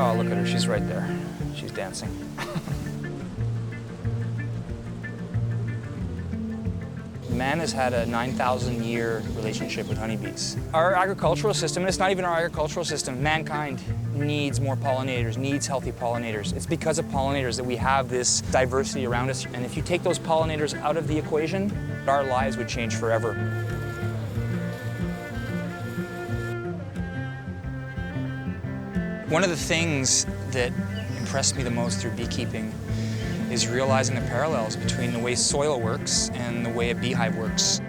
Oh, look at her, she's right there. She's dancing. Man has had a 9,000-year relationship with honeybees. Our agricultural system, and it's not even our agricultural system, mankind needs more pollinators, needs healthy pollinators. It's because of pollinators that we have this diversity around us. And if you take those pollinators out of the equation, our lives would change forever. One of the things that impressed me the most through beekeeping is realizing the parallels between the way soil works and the way a beehive works.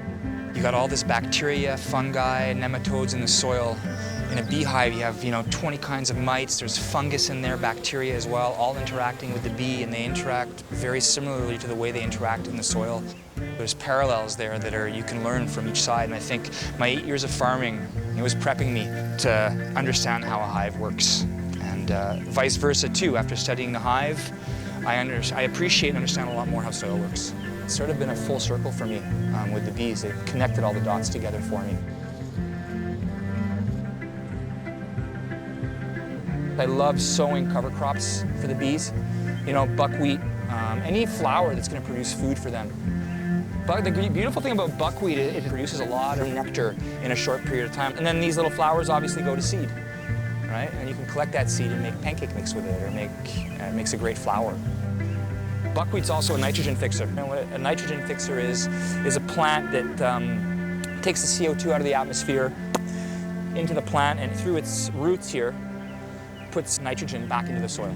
You got all this bacteria, fungi, nematodes in the soil. In a beehive, you have 20 kinds of mites. There's fungus in there, bacteria as well, all interacting with the bee, and they interact very similarly to the way they interact in the soil. There's parallels there that you can learn from each side, and I think my 8 years of farming, it was prepping me to understand how a hive works. And vice versa too, after studying the hive, I appreciate and understand a lot more how soil works. It's sort of been a full circle for me with the bees. They've connected all the dots together for me. I love sowing cover crops for the bees. Buckwheat, any flower that's going to produce food for them. But the beautiful thing about buckwheat is it produces a lot of nectar in a short period of time. And then these little flowers obviously go to seed, right? And you can collect that seed and make pancake mix with it, or it makes a great flour. Buckwheat's also a nitrogen fixer. And what a nitrogen fixer is a plant that takes the CO2 out of the atmosphere into the plant, and through its roots here, puts nitrogen back into the soil.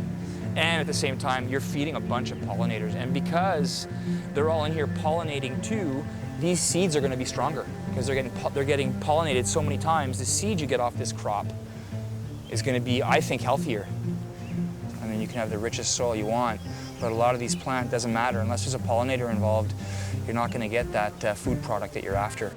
And at the same time, you're feeding a bunch of pollinators. And because they're all in here pollinating too, these seeds are going to be stronger because they're getting pollinated so many times. The seed you get off this crop is going to be, I think, healthier. I mean, you can have the richest soil you want, but a lot of these plants, doesn't matter. Unless there's a pollinator involved, you're not going to get that food product that you're after.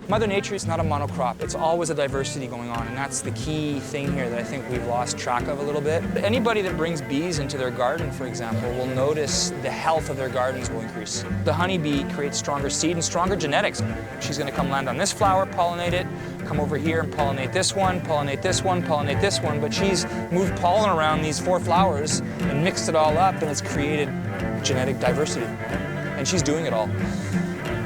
Mother Nature is not a monocrop. It's always a diversity going on, and that's the key thing here that I think we've lost track of a little bit. Anybody that brings bees into their garden, for example, will notice the health of their gardens will increase. The honeybee creates stronger seed and stronger genetics. She's going to come land on this flower, pollinate it, come over here and pollinate this one, pollinate this one, pollinate this one, but she's moved pollen around these 4 flowers and mixed it all up, and it's created genetic diversity. And she's doing it all.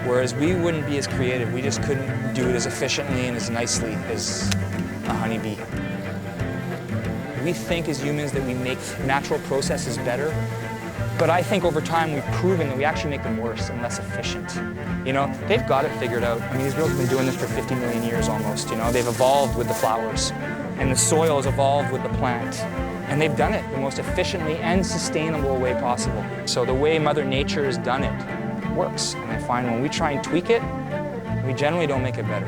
Whereas we wouldn't be as creative. We just couldn't do it as efficiently and as nicely as a honeybee. We think as humans that we make natural processes better, but I think over time we've proven that we actually make them worse and less efficient. They've got it figured out. I mean, these girls have been doing this for 50 million years almost. They've evolved with the flowers, and the soil has evolved with the plant. And they've done it the most efficiently and sustainable way possible. So the way Mother Nature has done it works. And I find when we try and tweak it, we generally don't make it better.